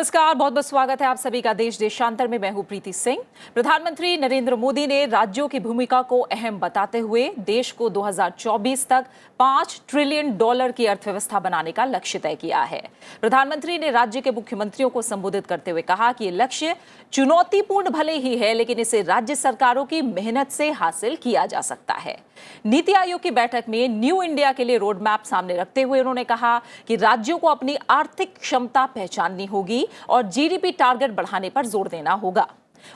नमस्कार, बहुत बहुत स्वागत है आप सभी का देश देशांतर में। मैं हूं प्रीति सिंह। प्रधानमंत्री नरेंद्र मोदी ने राज्यों की भूमिका को अहम बताते हुए देश को 2024 तक $5 ट्रिलियन की अर्थव्यवस्था बनाने का लक्ष्य तय किया है। प्रधानमंत्री ने राज्य के मुख्यमंत्रियों को संबोधित करते हुए कहा कि ये लक्ष्य चुनौतीपूर्ण भले ही है, लेकिन इसे राज्य सरकारों की मेहनत से हासिल किया जा सकता है। नीति आयोग की बैठक में न्यू इंडिया के लिए रोड मैप सामने रखते हुए उन्होंने कहा कि राज्यों को अपनी आर्थिक क्षमता पहचाननी होगी और जीडीपी टारगेट बढ़ाने पर जोर देना होगा।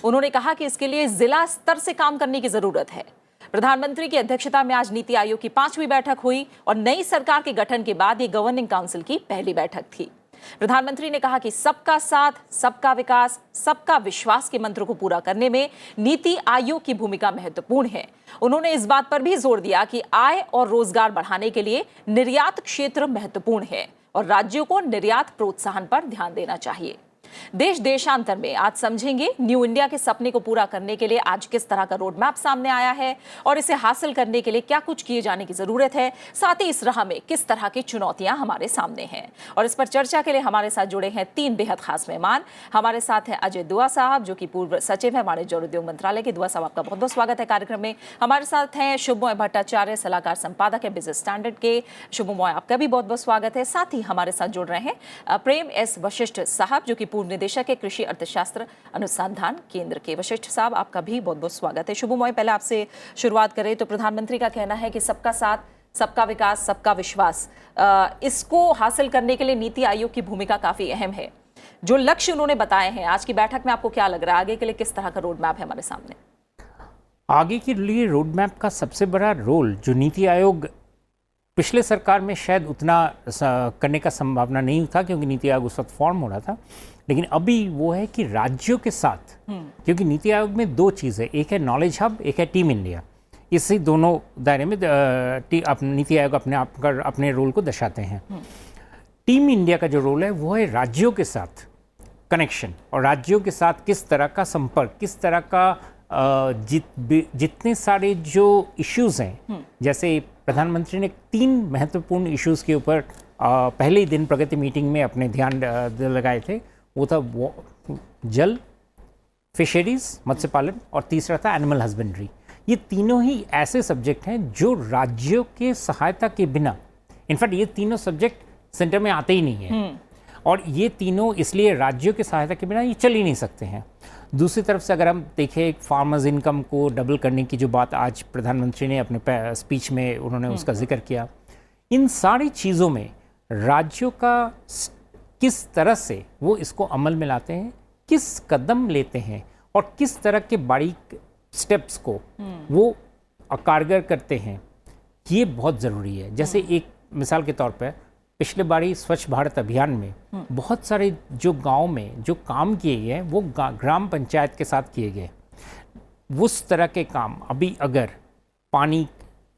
उन्होंने कहा कि इसके लिए जिला स्तर से काम करने की जरूरत है। प्रधानमंत्री की अध्यक्षता में आज नीति आयोग की 5वीं बैठक हुई और नई सरकार के गठन के बाद ये गवर्निंग काउंसिल की पहली बैठक थी। प्रधानमंत्री ने कहा कि सबका साथ, सबका विकास, सबका विश्वास के मंत्र को पूरा करने में नीति आयोग की भूमिका महत्वपूर्ण है। उन्होंने इस बात पर भी जोर दिया कि आय और रोजगार बढ़ाने के लिए निर्यात क्षेत्र महत्वपूर्ण है और राज्यों को निर्यात प्रोत्साहन पर ध्यान देना चाहिए। देश देशांतर में आज समझेंगे न्यू इंडिया के सपने को पूरा करने के लिए आज किस तरह का रोड मैप सामने आया है और इसे हासिल करने के लिए क्या कुछ किए जाने की जरूरत है, साथ ही इस राह में किस तरह की चुनौतियां हमारे सामने हैं। और इस पर चर्चा के लिए हमारे साथ जुड़े हैं 3 बेहद खास मेहमान। हमारे साथ हैं अजय दुआ साहब, जो कि पूर्व सचिव है वाणिज्य और उद्योग मंत्रालय के। दुआ साहब, आपका बहुत बहुत स्वागत है कार्यक्रम में। हमारे साथ हैं शुभमोय भट्टाचार्य, सलाहकार संपादक है बिजनेस स्टैंडर्ड के। शुभमोय, आपका भी बहुत बहुत स्वागत है। साथ ही हमारे साथ जुड़ रहे हैं प्रेम एस वशिष्ठ साहब, जो कि निदेशक है कृषि अर्थशास्त्र अनुसंधान केंद्र के। वशिष्ठ साहब, आपका भी बहुत बहुत स्वागत है। शुभमोय, पहले आपसे शुरुआत करें तो प्रधानमंत्री का कहना है कि सबका साथ, सबका विकास, सबका विश्वास, इसको हासिल करने के लिए नीति आयोग की भूमिका काफी अहम है। जो लक्ष्य उन्होंने बताए हैं आज की बैठक में, आपको क्या लग रहा है आगे के लिए किस तरह का रोड मैप है हमारे सामने? आगे के लिए रोड मैप का सबसे बड़ा रोल जो नीति आयोग पिछले सरकार में शायद उतना करने का संभावना नहीं था, क्योंकि नीति आयोग उस वक्त फॉर्म हो रहा था, लेकिन अभी वो है कि राज्यों के साथ, क्योंकि नीति आयोग में 2 चीज़ें, एक है नॉलेज हब, एक है टीम इंडिया। इसी दोनों दायरे में नीति आयोग अपने रोल को दर्शाते हैं। टीम इंडिया का जो रोल है वो है राज्यों के साथ कनेक्शन और राज्यों के साथ किस तरह का संपर्क, किस तरह का जितने सारे जो इश्यूज हैं, जैसे प्रधानमंत्री ने 3 महत्वपूर्ण इश्यूज के ऊपर पहले ही दिन प्रगति मीटिंग में अपने ध्यान लगाए थे। वो था जल, फिशरीज, मत्स्य पालन, और तीसरा था एनिमल हस्बेंड्री। ये तीनों ही ऐसे सब्जेक्ट हैं जो राज्यों के सहायता के बिना, इनफैक्ट ये तीनों सब्जेक्ट सेंटर में आते ही नहीं हैं, और ये तीनों इसलिए राज्यों के सहायता के बिना ये चल ही नहीं सकते हैं। दूसरी तरफ से अगर हम देखें, फार्मर्स इनकम को डबल करने की जो बात आज प्रधानमंत्री ने अपने स्पीच में उन्होंने उसका जिक्र किया, इन सारी चीज़ों में राज्यों का किस तरह से वो इसको अमल में लाते हैं, किस कदम लेते हैं और किस तरह के बारीक स्टेप्स को वो कारगर करते हैं, ये बहुत ज़रूरी है। जैसे एक मिसाल के तौर पर पिछले बारी स्वच्छ भारत अभियान में बहुत सारे जो गांव में जो काम किए गए वो ग्राम पंचायत के साथ किए गए। उस तरह के काम अभी अगर पानी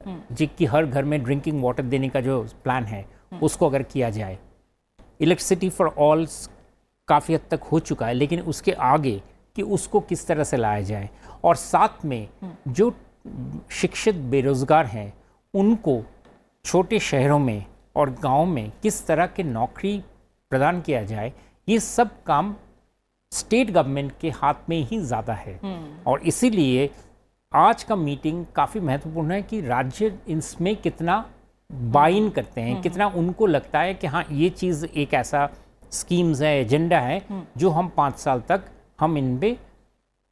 जिसकी हर घर में ड्रिंकिंग वाटर देने का जो प्लान है उसको अगर किया जाए, इलेक्ट्रिसिटी फॉर ऑल काफ़ी हद तक हो चुका है, लेकिन उसके आगे कि उसको किस तरह से लाया जाए, और साथ में जो शिक्षित बेरोजगार हैं उनको छोटे शहरों में और गांव में किस तरह के नौकरी प्रदान किया जाए, ये सब काम स्टेट गवर्नमेंट के हाथ में ही ज़्यादा है। और इसीलिए आज का मीटिंग काफ़ी महत्वपूर्ण है कि राज्य इसमें कितना बाइन करते हैं, कितना उनको लगता है कि हाँ ये चीज़ एक ऐसा स्कीम्स है, एजेंडा है जो हम 5 साल तक हम इन पे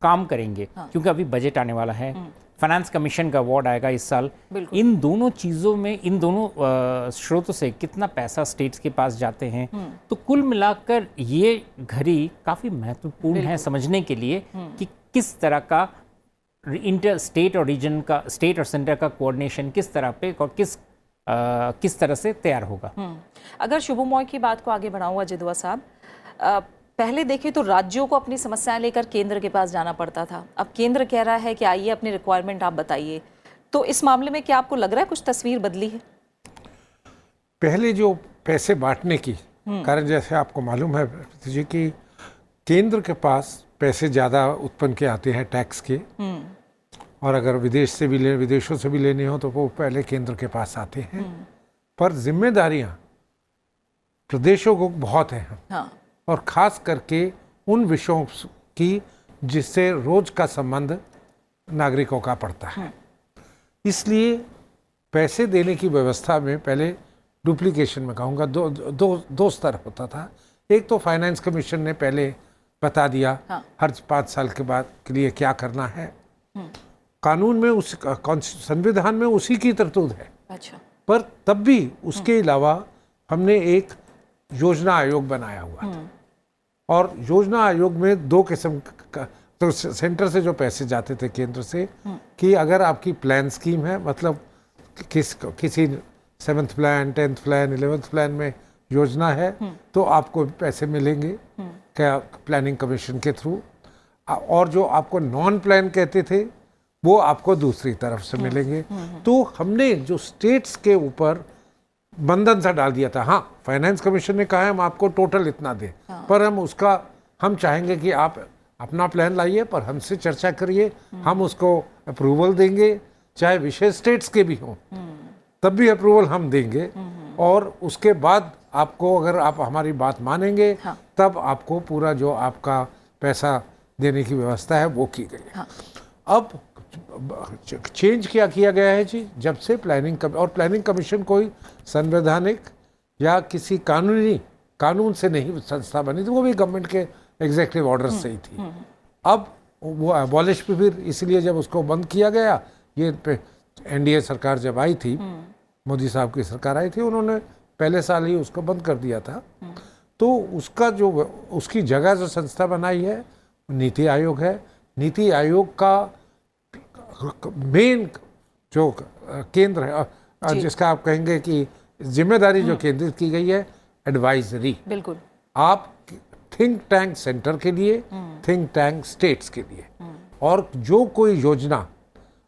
काम करेंगे। क्योंकि अभी बजट आने वाला है, फाइनेंस कमीशन का अवार्ड आएगा इस साल। इन दोनों चीज़ों में, इन दोनों स्रोतों से कितना पैसा स्टेट्स के पास जाते हैं, तो कुल मिलाकर ये घड़ी काफ़ी महत्वपूर्ण है समझने के लिए कि किस तरह का इंटर स्टेट और रीजन का, स्टेट और सेंटर का कोऑर्डिनेशन किस तरह पे और किस तरह से तैयार होगा। अगर शुभमोय की बात को आगे बढ़ाऊँ अजय दुआ साहब, पहले देखें तो राज्यों को अपनी समस्याएं लेकर केंद्र के पास जाना पड़ता था। अब केंद्र कह रहा है कि आइए अपनी रिक्वायरमेंट आप बताइए, तो इस मामले में क्या आपको लग रहा है कुछ तस्वीर बदली है? पहले जो पैसे बांटने की कारण, जैसे आपको मालूम है जी कि केंद्र के पास पैसे ज़्यादा उत्पन्न के आते हैं टैक्स के, और अगर विदेशों से भी लेने हो तो वो पहले केंद्र के पास आते हैं, पर जिम्मेदारियां प्रदेशों को बहुत हैं। और ख़ास करके उन विषयों की जिससे रोज का संबंध नागरिकों का पड़ता है। इसलिए पैसे देने की व्यवस्था में पहले डुप्लीकेशन में कहूँगा दो स्तर होता था। एक तो फाइनेंस कमीशन ने पहले बता दिया हर 5 साल के बाद के लिए क्या करना है। कानून में संविधान में उसी की तरतूद है। अच्छा। पर तब भी उसके अलावा हमने एक योजना आयोग बनाया हुआ था और योजना आयोग में 2 किस्म का, तो सेंटर से जो पैसे जाते थे केंद्र से कि अगर आपकी प्लान स्कीम है, मतलब किसी 7th plan, 10th plan, 11th plan में योजना है तो आपको पैसे मिलेंगे क्या प्लानिंग कमीशन के थ्रू, और जो आपको नॉन प्लान कहते थे वो आपको दूसरी तरफ से मिलेंगे। तो हमने जो स्टेट्स के ऊपर बंधन सा डाल दिया था। हाँ, फाइनेंस कमीशन ने कहा है हम आपको टोटल इतना दें, पर हम चाहेंगे कि आप अपना प्लान लाइए पर हमसे चर्चा करिए, हम उसको अप्रूवल देंगे, चाहे विषय स्टेट्स के भी हों तब भी अप्रूवल हम देंगे, और उसके बाद आपको अगर आप हमारी बात मानेंगे तब आपको पूरा जो आपका पैसा देने की व्यवस्था है वो की गई है। अब चेंज क्या किया गया है जी, जब से प्लानिंग कमीशन कोई संवैधानिक या किसी कानून से नहीं संस्था बनी थी, वो भी गवर्नमेंट के एग्जीक्यूटिव ऑर्डर से ही थी। अब वो अबॉलिश भी फिर इसलिए जब उसको बंद किया गया, ये एनडीए सरकार जब आई थी, मोदी साहब की सरकार आई थी, उन्होंने पहले साल ही उसको बंद कर दिया था। तो उसकी जगह जो संस्था बनाई है नीति आयोग है। नीति आयोग का मेन जो केंद्र है, जिसका आप कहेंगे कि जिम्मेदारी जो केंद्रित की गई है, एडवाइजरी। बिल्कुल। आप थिंक टैंक सेंटर के लिए, थिंक टैंक स्टेट्स के लिए, और जो कोई योजना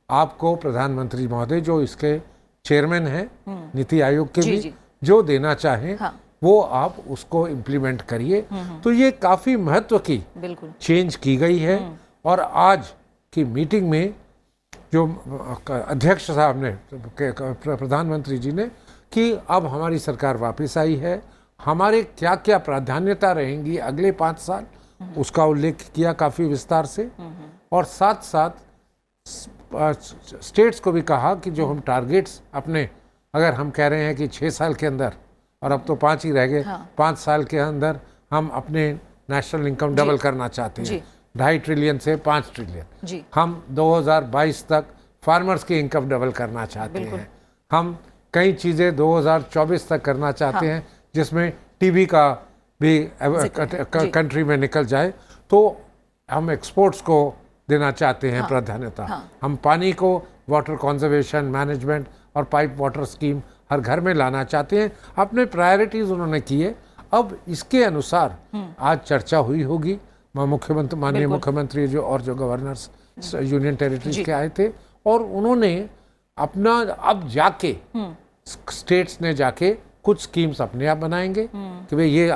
आपको प्रधानमंत्री महोदय जो इसके चेयरमैन हैं नीति आयोग के भी, जो देना चाहें वो आप उसको इम्प्लीमेंट करिए। तो ये काफी महत्व की चेंज की गई है। और आज की मीटिंग में जो अध्यक्ष साहब ने, प्रधानमंत्री जी ने, कि अब हमारी सरकार वापस आई है, हमारे क्या क्या प्राधान्यता रहेंगी अगले 5 साल, उसका उल्लेख किया काफी विस्तार से। और साथ साथ स्टेट्स को भी कहा कि जो हम टारगेट्स अपने, अगर हम कह रहे हैं कि 6 साल के अंदर, और अब तो 5 ही रह गए, 5 साल के अंदर हम अपने नेशनल इनकम डबल करना चाहते हैं, 2.5 ट्रिलियन से 5 ट्रिलियन। हम 2022 तक फार्मर्स की इनकम डबल करना चाहते हैं। हम कई चीज़ें 2024 तक करना चाहते हैं, जिसमें टीबी का भी कंट्री में निकल जाए। तो हम एक्सपोर्ट्स को देना चाहते हैं प्राधान्यता। हम पानी को वाटर कंजर्वेशन मैनेजमेंट और पाइप वाटर स्कीम हर घर में लाना चाहते हैं। अपने प्रायोरिटीज उन्होंने किए। अब इसके अनुसार आज चर्चा हुई होगी, माननीय मुख्यमंत्री जो और जो गवर्नर्स यूनियन टेरिटरीज के आए थे, और उन्होंने अपना अब जाके स्टेट्स ने जाके कुछ स्कीम्स अपने आप बनाएंगे कि भाई ये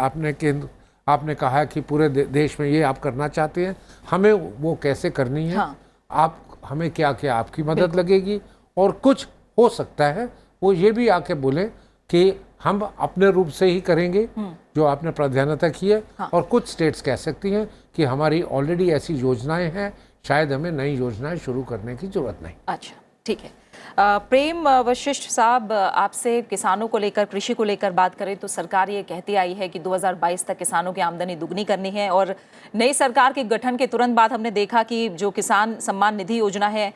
आपने कहा कि पूरे देश में ये आप करना चाहते हैं, हमें वो कैसे करनी है, आप हमें क्या क्या आपकी मदद लगेगी। और कुछ हो सकता है वो ये भी आके बोले कि हम अपने रूप से ही करेंगे जो आपने प्राधान्यता की है। और कुछ स्टेट्स कह सकती हैं कि हमारी ऑलरेडी ऐसी योजनाएं हैं, शायद हमें नई योजनाएं शुरू करने की जरूरत नहीं। अच्छा, ठीक है। प्रेम वशिष्ठ साहब, आपसे किसानों को लेकर, कृषि को लेकर बात करें तो सरकार ये कहती आई है कि 2022 तक किसानों की आमदनी दुगनी करनी है। और नई सरकार के गठन के तुरंत बाद हमने देखा कि जो किसान सम्मान निधि योजना है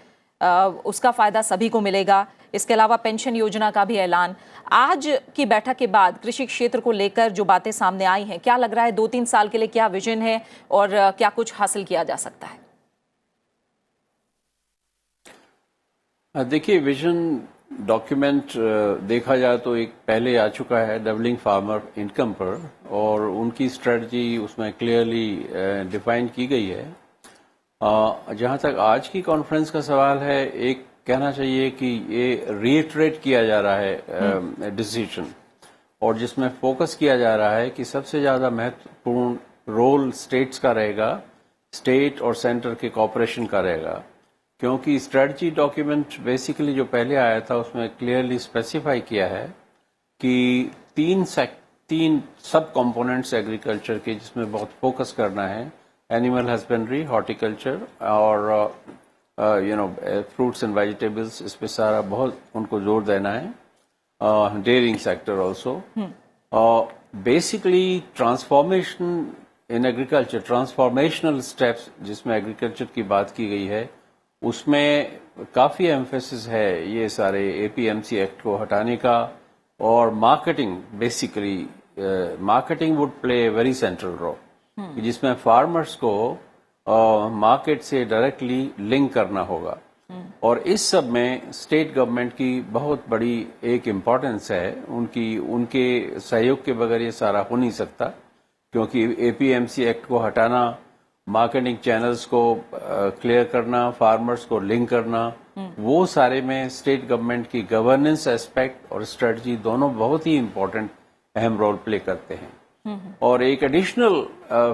उसका फायदा सभी को मिलेगा। इसके अलावा पेंशन योजना का भी ऐलान। आज की बैठक के बाद कृषि क्षेत्र को लेकर जो बातें सामने आई हैं, क्या लग रहा है 2-3 साल के लिए क्या विजन है और क्या कुछ हासिल किया जा सकता है? देखिए, विजन डॉक्यूमेंट देखा जाए तो एक पहले आ चुका है डबलिंग फार्मर इनकम पर, और उनकी स्ट्रेटजी उसमें क्लियरली डिफाइन की गई है। जहां तक आज की कॉन्फ्रेंस का सवाल है, एक कहना चाहिए कि ये रीइटरेट किया जा रहा है डिसीजन, और जिसमें फोकस किया जा रहा है कि सबसे ज्यादा महत्वपूर्ण रोल स्टेट्स का रहेगा, स्टेट और सेंटर के कोऑपरेशन का रहेगा। क्योंकि स्ट्रेटजी डॉक्यूमेंट बेसिकली जो पहले आया था उसमें क्लियरली स्पेसिफाई किया है कि तीन सब कंपोनेंट्स एग्रीकल्चर के जिसमें बहुत फोकस करना है, एनिमल हस्बेंड्री, हॉर्टिकल्चर और फ्रूट्स एंड वेजिटेबल्स, इस पे सारा बहुत उनको जोर देना है, dairying sector also. Basically transformation in agriculture, transformational steps जिसमें एग्रीकल्चर की बात की गई है, उसमें काफी एम्फेसिस है ये सारे एपीएमसी एक्ट को हटाने का, और marketing, basically marketing would play a very central role, जिसमें फार्मर्स को मार्केट से डायरेक्टली लिंक करना होगा। और इस सब में स्टेट गवर्नमेंट की बहुत बड़ी एक इम्पोर्टेंस है, उनके सहयोग के बगैर ये सारा हो नहीं सकता, क्योंकि एपीएमसी एक्ट को हटाना, मार्केटिंग चैनल्स को क्लियर करना, फार्मर्स को लिंक करना, वो सारे में स्टेट गवर्नमेंट की गवर्नेंस एस्पेक्ट और स्ट्रेटजी दोनों बहुत ही इम्पोर्टेंट अहम रोल प्ले करते हैं। और एक एडिशनल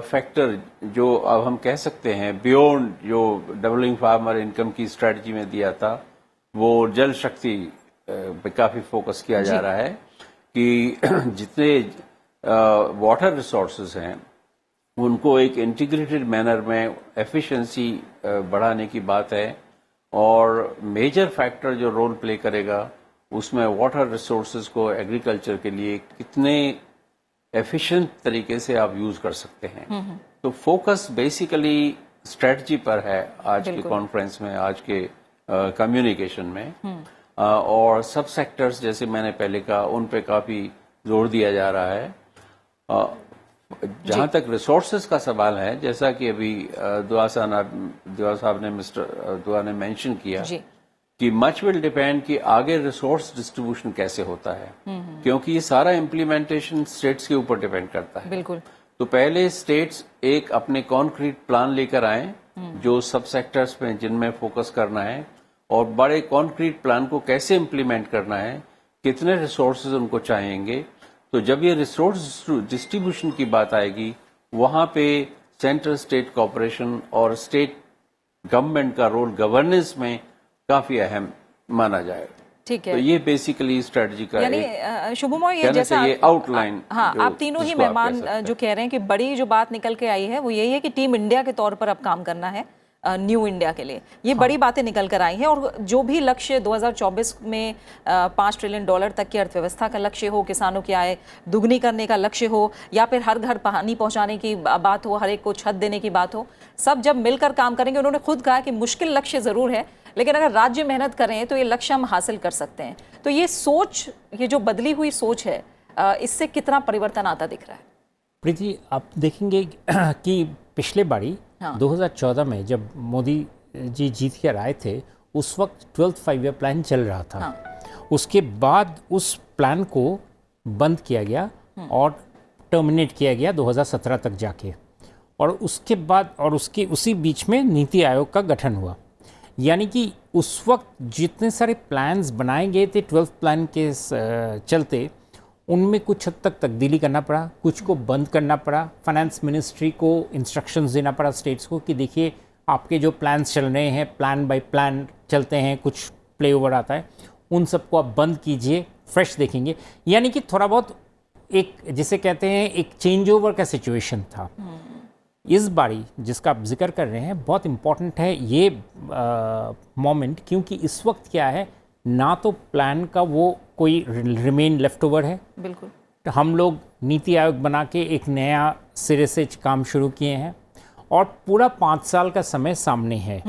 फैक्टर जो अब हम कह सकते हैं बियॉन्ड जो डबलिंग फार्मर इनकम की स्ट्रेटजी में दिया था, वो जल शक्ति पे काफी फोकस किया जा रहा है कि जितने वाटर रिसोर्सेज हैं उनको एक इंटीग्रेटेड मैनर में एफिशिएंसी बढ़ाने की बात है, और मेजर फैक्टर जो रोल प्ले करेगा उसमें वाटर रिसोर्सेज को एग्रीकल्चर के लिए कितने एफिशिएंट तरीके से आप यूज कर सकते हैं। तो फोकस बेसिकली स्ट्रेटजी पर है आज के कॉन्फ्रेंस में, आज के कम्युनिकेशन में, और सब सेक्टर्स जैसे मैंने पहले कहा उन पे काफी जोर दिया जा रहा है। जहां तक रिसोर्सेज का सवाल है, जैसा कि अभी दुआ साहब ने मिस्टर दुआ ने मेंशन किया कि मच विल डिपेंड कि आगे रिसोर्स डिस्ट्रीब्यूशन कैसे होता है, क्योंकि ये सारा इम्प्लीमेंटेशन स्टेट्स के ऊपर डिपेंड करता है। बिल्कुल। तो पहले स्टेट्स एक अपने कॉन्क्रीट प्लान लेकर आए जो सब सेक्टर्स में जिनमें फोकस करना है, और बड़े कॉन्क्रीट प्लान को कैसे इम्प्लीमेंट करना है, कितने रिसोर्सेज उनको चाहिएंगे। तो जब ये रिसोर्स डिस्ट्रीब्यूशन की बात आएगी, वहां पे सेंट्रल स्टेट कोऑपरेशन और स्टेट गवर्नमेंट का रोल गवर्नेंस में काफी अहम माना जाएगा। ठीक है। तो ये बेसिकली स्ट्रेटजी का यानी शुभमोय, ये जैसा ये आउटलाइन, हाँ, आप तीनों ही मेहमान जो कह रहे हैं कि बड़ी जो बात निकल के आई है वो यही है कि टीम इंडिया के तौर पर अब काम करना है न्यू इंडिया के लिए। ये बड़ी बातें निकल कर आई हैं, और जो भी लक्ष्य 2024 में $5 ट्रिलियन तक की अर्थव्यवस्था का लक्ष्य हो, किसानों की आय दुगनी करने का लक्ष्य हो, या फिर हर घर पानी पहुंचाने की बात हो, हर एक को छत देने की बात हो, सब जब मिलकर काम करेंगे। उन्होंने खुद कहा कि मुश्किल लक्ष्य जरूर है, लेकिन अगर राज्य मेहनत करें तो ये लक्ष्य हम हासिल कर सकते हैं। तो ये सोच, ये जो बदली हुई सोच है, इससे कितना परिवर्तन आता दिख रहा है? प्रीति, आप देखेंगे कि पिछले बारी 2014 में जब मोदी जी जीत कर आए थे, उस वक्त 12th 5-year प्लान चल रहा था। उसके बाद उस प्लान को बंद किया गया और टर्मिनेट किया गया 2017 तक जाके, और उसके बाद और उसके उसी बीच में नीति आयोग का गठन हुआ। यानी कि उस वक्त जितने सारे प्लान्स बनाए गए थे 12th प्लान के चलते, उनमें कुछ हद तक तब्दीली करना पड़ा, कुछ को बंद करना पड़ा। फाइनेंस मिनिस्ट्री को इंस्ट्रक्शंस देना पड़ा स्टेट्स को कि देखिए आपके जो प्लान्स चल रहे हैं, प्लान बाय प्लान चलते हैं, कुछ प्ले ओवर आता है, उन सबको आप बंद कीजिए, फ्रेश देखेंगे। यानी कि थोड़ा बहुत एक, जिसे कहते हैं, एक चेंज ओवर का सिचुएशन था। इस बारी जिसका आप जिक्र कर रहे हैं, बहुत इम्पॉर्टेंट है ये मोमेंट, क्योंकि इस वक्त क्या है, ना तो प्लान का वो कोई रिमेन लेफ्ट ओवर है। बिल्कुल। तो हम लोग नीति आयोग बना के एक नया सिरे से काम शुरू किए हैं, और पूरा 5 साल का समय सामने है।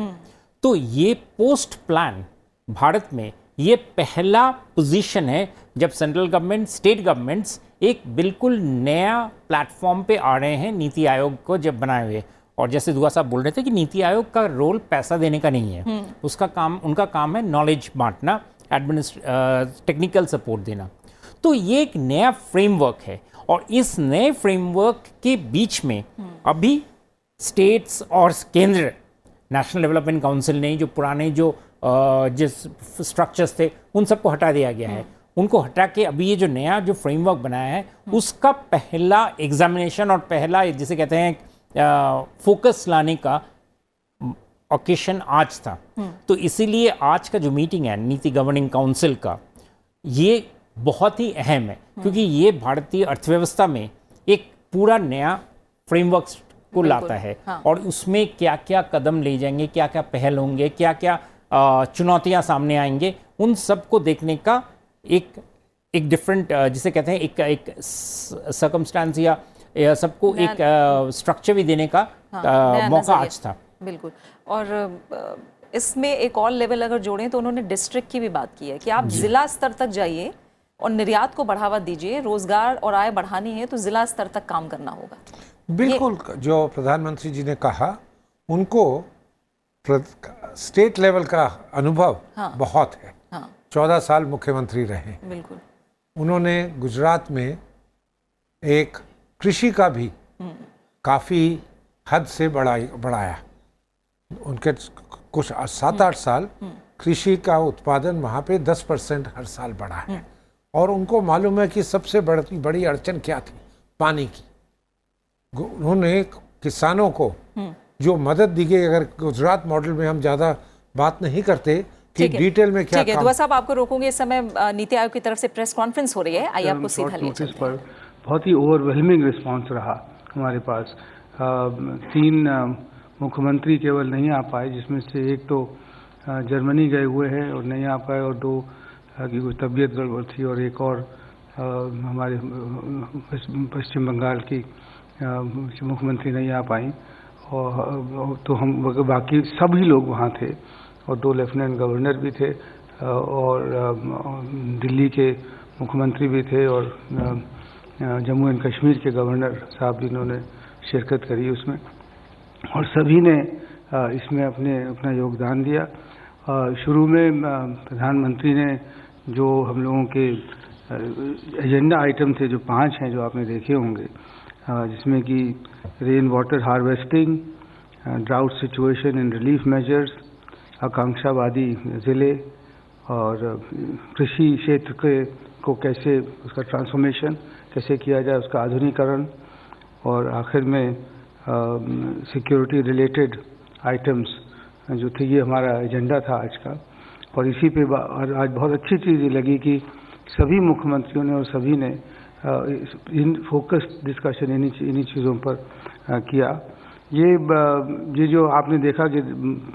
तो ये पोस्ट प्लान भारत में ये पहला पोजीशन है जब सेंट्रल गवर्नमेंट, स्टेट गवर्नमेंट्स एक बिल्कुल नया प्लेटफॉर्म पे आ रहे हैं नीति आयोग को जब बनाए हुए। और जैसे दुआ साहब बोल रहे थे कि नीति आयोग का रोल पैसा देने का नहीं है, उसका काम, उनका काम है नॉलेज बांटना, टेक्निकल सपोर्ट देना। तो ये एक नया फ्रेमवर्क है, और इस नए फ्रेमवर्क के बीच में अभी स्टेट्स और केंद्र, नेशनल डेवलपमेंट काउंसिल ने जो पुराने जो जिस स्ट्रक्चर्स थे उन सबको हटा दिया गया है। उनको हटा के अभी ये जो नया जो फ्रेमवर्क बनाया है, उसका पहला एग्जामिनेशन और पहला जिसे कहते हैं फोकस लाने का ओकेशन आज था। तो इसीलिए आज का जो मीटिंग है नीति गवर्निंग काउंसिल का, ये बहुत ही अहम है, क्योंकि ये भारतीय अर्थव्यवस्था में एक पूरा नया फ्रेमवर्क को लाता है। और उसमें क्या क्या कदम ले जाएंगे, क्या क्या पहल होंगे, क्या क्या चुनौतियां सामने आएंगे, उन सब को देखने का एक डिफरेंट, जिसे कहते हैं एक सर्कमस्टांस या सबको एक स्ट्रक्चर भी देने का मौका आज था। बिल्कुल। और इसमें एक और लेवल अगर जोड़ें तो उन्होंने डिस्ट्रिक्ट की भी बात की है कि आप जिला स्तर तक जाइए और निर्यात को बढ़ावा दीजिए, रोजगार और आय बढ़ानी है तो जिला स्तर तक काम करना होगा। बिल्कुल, जो प्रधानमंत्री जी ने कहा, उनको स्टेट लेवल का अनुभव बहुत है। 14 साल मुख्यमंत्री रहे। बिल्कुल। उन्होंने गुजरात में एक कृषि का भी काफ़ी हद से बढ़ाया। उनके कुछ 7-8 साल कृषि का उत्पादन वहाँ पे 10% हर साल बढ़ा है। और उनको मालूम है कि सबसे बड़ी अड़चन क्या थी, पानी की। उन्होंने किसानों को जो मदद दी गई, अगर गुजरात मॉडल में हम ज़्यादा बात नहीं करते कि डिटेल में क्या काम। दुआ साहब, आपको रोकूंगे। इस समय नीति आयोग की तरफ से प्रेस कॉन्फ्रेंस हो रही है, आइए आपको सीधा ले चलते हैं। पर बहुत ही ओवरवेलमिंग रिस्पांस रहा हमारे पास। 3 मुख्यमंत्री केवल नहीं आ पाए, जिसमें से एक तो जर्मनी गए हुए हैं और नहीं आ पाए, और 2 की कोई तबीयत गड़बड़ थी, और एक और हमारे पश्चिम बंगाल की मुख्यमंत्री नहीं आ पाई। और तो हम बाकी सभी लोग वहाँ थे, और 2 लेफ्टिनेंट गवर्नर भी थे, और दिल्ली के मुख्यमंत्री भी थे, और जम्मू एंड कश्मीर के गवर्नर साहब भी इन्होंने शिरकत करी उसमें, और सभी ने इसमें अपना योगदान दिया। शुरू में प्रधानमंत्री ने जो हम लोगों के एजेंडा आइटम थे, जो 5 हैं, जो आपने देखे होंगे, जिसमें कि rain water harvesting, drought situation and relief measures, आकांक्षावादी ज़िले, और कृषि क्षेत्र को कैसे उसका ट्रांसफॉर्मेशन कैसे किया जाए, उसका आधुनिकीकरण, और आखिर में सिक्योरिटी रिलेटेड आइटम्स जो थे। ये हमारा एजेंडा था आज का। और इसी पे आज बहुत अच्छी चीज़ ये लगी कि सभी मुख्यमंत्रियों ने और सभी ने इन फोकस्ड डिस्कशन इन्हीं चीज़ों पर किया। ये जो आपने देखा कि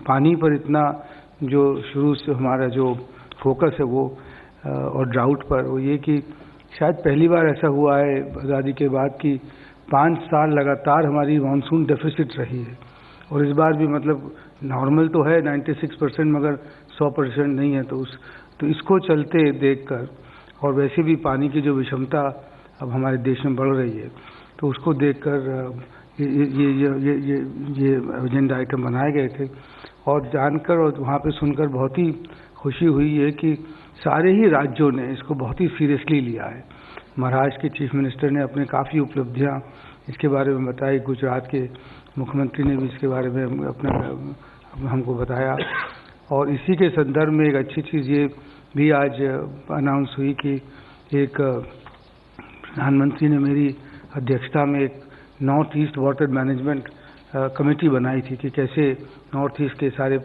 पानी पर इतना जो शुरू से हमारा जो फोकस है वो, और ड्राउट पर, वो ये कि शायद पहली बार ऐसा हुआ है आज़ादी के बाद कि 5 साल लगातार हमारी मानसून डेफिसिट रही है। और इस बार भी मतलब नॉर्मल तो है 96%, मगर 100% नहीं है। तो इसको चलते देखकर, और वैसे भी पानी की जो विषमता अब हमारे देश में बढ़ रही है, तो उसको देखकर ये एजेंडा आइटम बनाए गए थे। और जानकर और वहाँ पे सुनकर बहुत ही खुशी हुई है कि सारे ही राज्यों ने इसको बहुत ही सीरियसली लिया है। महाराष्ट्र के चीफ मिनिस्टर ने अपने काफ़ी उपलब्धियाँ इसके बारे में बताई, गुजरात के मुख्यमंत्री ने भी इसके बारे में अपना हमको बताया। और इसी के संदर्भ में एक अच्छी चीज़ ये भी आज अनाउंस हुई कि एक प्रधानमंत्री ने मेरी अध्यक्षता में एक north east water management committee बनाई थी कि कैसे नॉर्थ ईस्ट के सारे,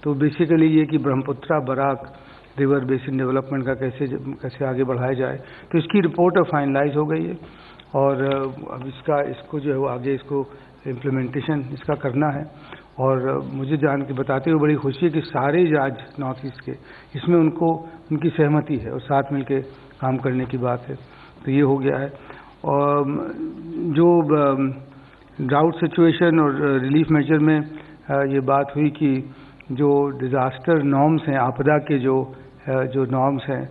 तो बेसिकली ये कि Brahmaputra Barak river basin development का कैसे आगे बढ़ाया जाए। तो इसकी रिपोर्ट अब फाइनलाइज हो गई है, और अब इसको जो है वो आगे इसको इम्प्लीमेंटेशन इसका करना है। और मुझे जान के बताते हुए बड़ी खुशी है कि सारे राज्य नॉर्थ ईस्ट के इसमें उनकी सहमति है और साथ मिलकर काम करने की बात है। तो ये हो गया है। और जो ड्राउट सिचुएशन और रिलीफ मेजर में ये बात हुई कि जो डिज़ास्टर नॉर्म्स हैं, आपदा के जो नॉर्म्स हैं,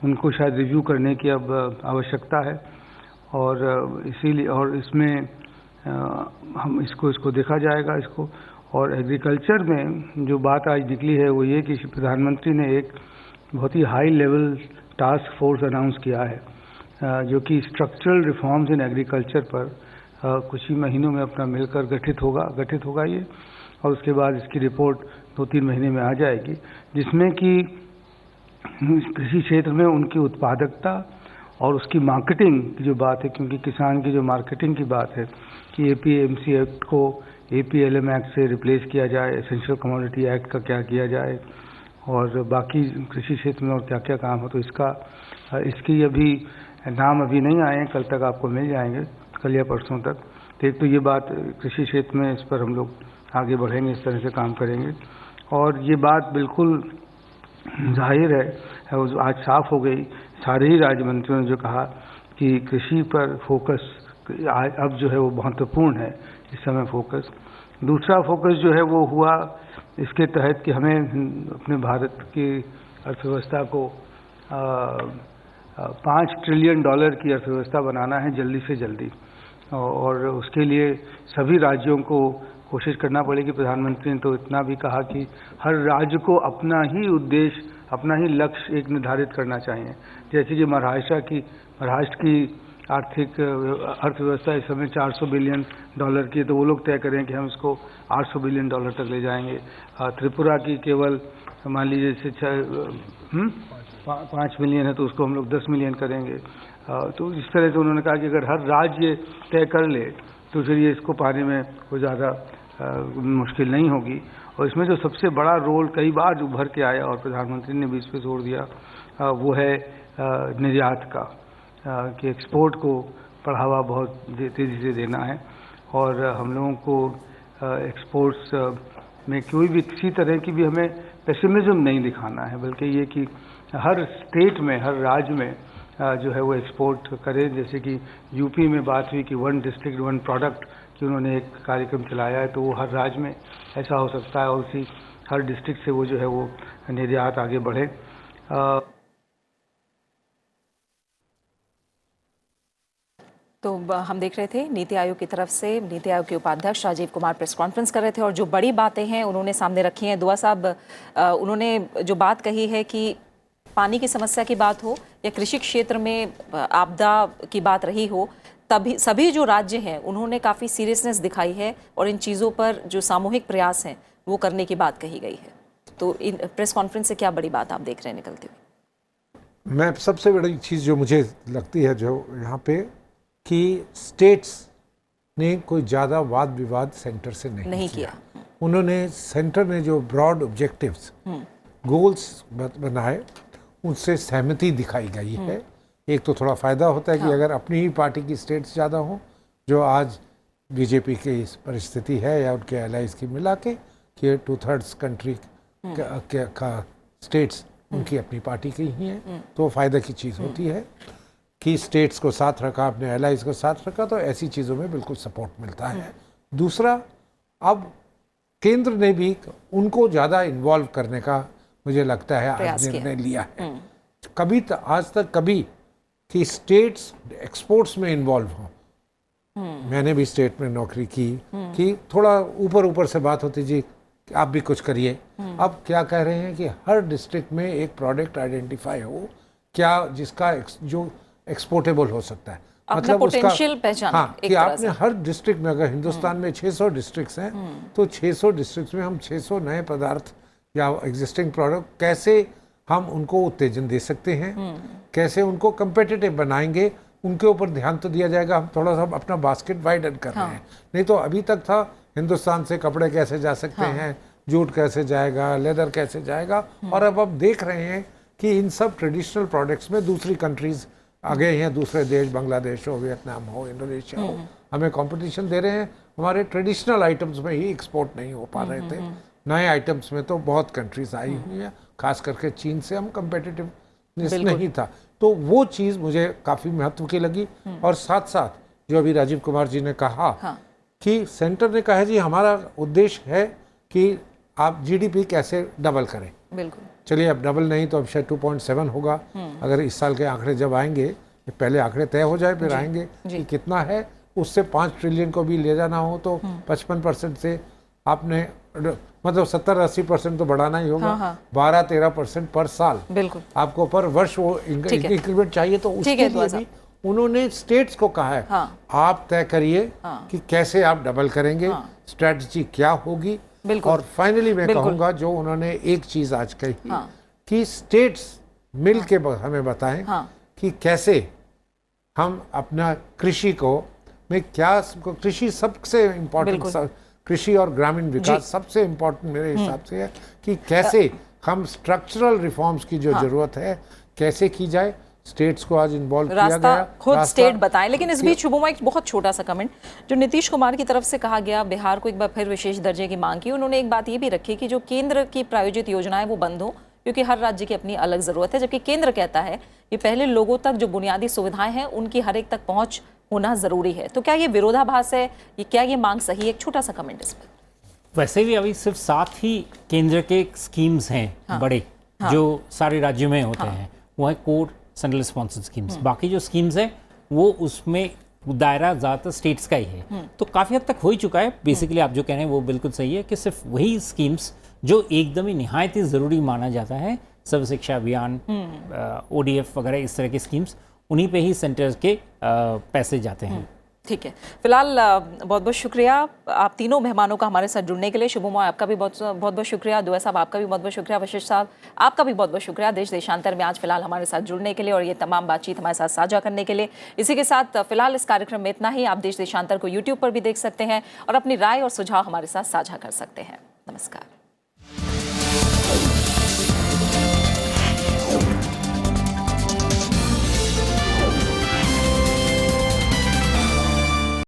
उनको शायद रिव्यू करने की अब आवश्यकता है। और इसीलिए और इसमें हम इसको देखा जाएगा इसको। और एग्रीकल्चर में जो बात आज निकली है वो ये कि प्रधानमंत्री ने एक बहुत ही high level task force announce किया है, जो कि स्ट्रक्चरल रिफॉर्म्स इन एग्रीकल्चर पर कुछ ही महीनों में अपना मिलकर गठित होगा ये। और उसके बाद इसकी रिपोर्ट 2-3 महीने में आ जाएगी, जिसमें कि कृषि क्षेत्र में उनकी उत्पादकता और उसकी मार्केटिंग की जो बात है, क्योंकि किसान की जो मार्केटिंग की बात है कि APMC एक्ट को APLM एक्ट से रिप्लेस किया जाए, एसेंशियल कमोडिटी एक्ट का क्या किया जाए, और बाकी कृषि क्षेत्र में और क्या क्या काम हो, तो इसका इसकी अभी नाम अभी नहीं आए हैं, कल तक आपको मिल जाएंगे, कल या परसों तक। तो एक तो ये बात कृषि क्षेत्र में, इस पर हम लोग आगे बढ़ेंगे, इस तरह से काम करेंगे। और ये बात बिल्कुल जाहिर है, वो आज साफ हो गई, सारे ही राज्य मंत्रियों ने जो कहा कि कृषि पर फोकस अब जो है वो महत्वपूर्ण है इस समय फोकस। दूसरा फोकस जो है वो हुआ इसके तहत कि हमें अपने भारत की अर्थव्यवस्था को 5 ट्रिलियन डॉलर की अर्थव्यवस्था बनाना है जल्दी से जल्दी, और उसके लिए सभी राज्यों को कोशिश करना पड़ेगी। प्रधानमंत्री ने तो इतना भी कहा कि हर राज्य को अपना ही उद्देश्य, अपना ही लक्ष्य एक निर्धारित करना चाहिए। जैसे कि महाराष्ट्र की आर्थिक अर्थव्यवस्था इस समय 400 बिलियन डॉलर की है, तो वो लोग तय करें कि हम इसको 800 बिलियन डॉलर तक ले जाएंगे। त्रिपुरा की केवल मान लीजिए जैसे 5 मिलियन है, तो उसको हम लोग 10 मिलियन करेंगे। तो इस तरह से उन्होंने कहा कि अगर हर राज्य तय कर ले तो फिर ये इसको पाने में कोई ज़्यादा मुश्किल नहीं होगी। और इसमें जो सबसे बड़ा रोल कई बार उभर के आया और प्रधानमंत्री ने भी इस पर जोर दिया, वो है निर्यात का, कि एक्सपोर्ट को बढ़ावा बहुत तेज़ी से देना है। और हम लोगों को एक्सपोर्ट्स में कोई भी किसी तरह की भी हमें पेसिमिज्म नहीं दिखाना है, बल्कि ये कि हर स्टेट में, हर राज्य में जो है वो एक्सपोर्ट करें। जैसे कि यूपी में बात हुई कि 1 डिस्ट्रिक्ट 1 प्रोडक्ट कि उन्होंने एक कार्यक्रम चलाया है, तो वो हर राज्य में ऐसा हो सकता है और उसी हर डिस्ट्रिक्ट से वो जो है वो निर्यात आगे बढ़े। तो हम देख रहे थे नीति आयोग की तरफ से नीति आयोग के उपाध्यक्ष राजीव कुमार प्रेस कॉन्फ्रेंस कर रहे थे और जो बड़ी बातें हैं उन्होंने सामने रखी हैं। दुआ साहब, उन्होंने जो बात कही है कि पानी की समस्या की बात हो या कृषि क्षेत्र में आपदा की बात रही हो, तभी सभी जो राज्य हैं उन्होंने काफ़ी सीरियसनेस दिखाई है और इन चीज़ों पर जो सामूहिक प्रयास हैं वो करने की बात कही गई है। तो इन प्रेस कॉन्फ्रेंस से क्या बड़ी बात आप देख रहे हैं निकलते हुए? मैं सबसे बड़ी चीज़ जो मुझे लगती है जो यहाँ पे कि स्टेट्स ने कोई ज़्यादा वाद विवाद सेंटर से नहीं किया। उन्होंने, सेंटर ने जो ब्रॉड ऑब्जेक्टिव्स, गोल्स बनाए, उनसे सहमति दिखाई गई है। एक तो थोड़ा फ़ायदा होता है कि अगर अपनी ही पार्टी की स्टेट्स ज़्यादा हो, जो आज बीजेपी की इस परिस्थिति है या उनके एलाइज की मिला के कि 2/3 कंट्री का स्टेट्स उनकी अपनी पार्टी की ही हैं, तो फ़ायदा की चीज़ होती है कि स्टेट्स को साथ रखा, अपने एलाइज को साथ रखा, तो ऐसी चीज़ों में बिल्कुल सपोर्ट मिलता है। दूसरा, अब केंद्र ने भी उनको ज़्यादा इन्वॉल्व करने का मुझे लगता है आज निर्णय लिया है। कभी आज तक कभी कि स्टेट्स एक्सपोर्ट्स में इन्वॉल्व हों, मैंने भी स्टेट में नौकरी की कि थोड़ा ऊपर से बात होती जी आप भी कुछ करिए। अब क्या कह रहे हैं कि हर डिस्ट्रिक्ट में एक प्रोडक्ट आइडेंटिफाई हो, क्या जिसका जो एक्सपोर्टेबल हो सकता है, मतलब पोटेंशियल पहचान। हाँ, कि आपने हर डिस्ट्रिक्ट में, अगर हिंदुस्तान में 600 डिस्ट्रिक्ट्स हैं तो 600 डिस्ट्रिक्ट्स में हम 600 नए पदार्थ या एग्जिस्टिंग प्रोडक्ट कैसे हम उनको उत्तेजन दे सकते हैं, कैसे उनको कम्पिटिटिव बनाएंगे, उनके ऊपर ध्यान तो दिया जाएगा। हम थोड़ा सा अपना बास्केट वाइडन कर रहे हैं। नहीं तो अभी तक था हिंदुस्तान से कपड़े कैसे जा सकते हैं, जूट कैसे जाएगा, लेदर कैसे जाएगा, और अब देख रहे हैं कि इन सब ट्रेडिशनल प्रोडक्ट्स में दूसरी कंट्रीज आ गए हैं, दूसरे देश, बांग्लादेश हो, वियतनाम हो, इंडोनेशिया हो, हमें कंपटीशन दे रहे हैं। हमारे ट्रेडिशनल आइटम्स में ही एक्सपोर्ट नहीं हो पा रहे थे, नए आइटम्स में तो बहुत कंट्रीज आई हुई हैं, खास करके चीन से हम कंपेटिटिवनेस नहीं था। तो वो चीज़ मुझे काफ़ी महत्व की लगी। और साथ साथ जो अभी राजीव कुमार जी ने कहा कि सेंटर ने कहा जी हमारा उद्देश्य है कि आप जीडीपी कैसे डबल करें। बिल्कुल, चलिए अब डबल नहीं तो अब शायद 2.7 होगा। अगर इस साल के आंकड़े जब आएंगे, पहले आंकड़े तय हो जाए फिर आएंगे कि कितना है, उससे 5 ट्रिलियन को भी ले जाना हो तो 55% से आपने मतलब 70-80% तो बढ़ाना ही होगा। 12-13% पर साल बिल्कुल आपको पर वर्ष वो इंक्रीमेंट चाहिए। तो उसके लिए भी उन्होंने स्टेट्स को कहा है आप तय करिए कि कैसे आप डबल करेंगे, स्ट्रेटजी क्या होगी। और फाइनली मैं कहूँगा जो उन्होंने एक चीज़ आज कही कि स्टेट्स मिल के हमें बताएं कि कैसे हम अपना कृषि को में क्या, कृषि सबसे इम्पोर्टेंट, कृषि और ग्रामीण विकास सबसे इम्पोर्टेंट मेरे हिसाब से है कि कैसे हम स्ट्रक्चरल रिफॉर्म्स की जो ज़रूरत है कैसे की जाए। स्टेट्स को आज इन्वॉल्व किया रास्ता गया। खुद स्टेट बताएं। लेकिन इस बीच शुभमा, एक बहुत छोटा सा कमेंट जो नीतीश कुमार की तरफ से कहा गया, बिहार को एक बार फिर विशेष दर्जे की मांग की। उन्होंने एक बात ये भी रखी कि जो केंद्र की प्रायोजित योजनाएं वो बंद हो, क्योंकि हर राज्य की अपनी अलग जरूरत है, जबकि केंद्र कहता है कि पहले लोगों तक जो बुनियादी सुविधाएं हैं उनकी हर एक तक पहुंच होना जरूरी है। तो क्या ये विरोधाभास है, क्या ये मांग सही है? एक छोटा सा कमेंट इस पर। वैसे भी अभी सिर्फ 7 ही केंद्र के स्कीम्स हैं बड़े, जो सारे राज्यों में होते हैं, वो है कोर सेंट्रल स्पॉन्सर्ड स्कीम्स। बाकी जो स्कीम्स है वो उसमें दायरा ज़्यादातर स्टेट्स का ही है। तो काफ़ी हद तक हो ही चुका है। बेसिकली आप जो कह रहे हैं वो बिल्कुल सही है कि सिर्फ वही स्कीम्स जो एकदम ही निहायत ही ज़रूरी माना जाता है, सर्व शिक्षा अभियान, ODF वगैरह इस तरह की स्कीम्स, उन्हीं पे ही सेंटर के पैसे जाते हैं। ठीक है, फिलहाल बहुत बहुत शुक्रिया आप तीनों मेहमानों का हमारे साथ जुड़ने के लिए। शुभमा, आपका भी बहुत बहुत शुक्रिया। दुआ साहब, आपका भी बहुत बहुत शुक्रिया। वशिष्ठ साहब, आपका भी बहुत बहुत शुक्रिया देश देशांतर में आज फिलहाल हमारे साथ जुड़ने के लिए और ये तमाम बातचीत हमारे साथ साझा करने के लिए। इसी के साथ फिलहाल इस कार्यक्रम में इतना ही। आप देश देशांतर को YouTube पर भी देख सकते हैं और अपनी राय और सुझाव हमारे साथ साझा कर सकते हैं। नमस्कार।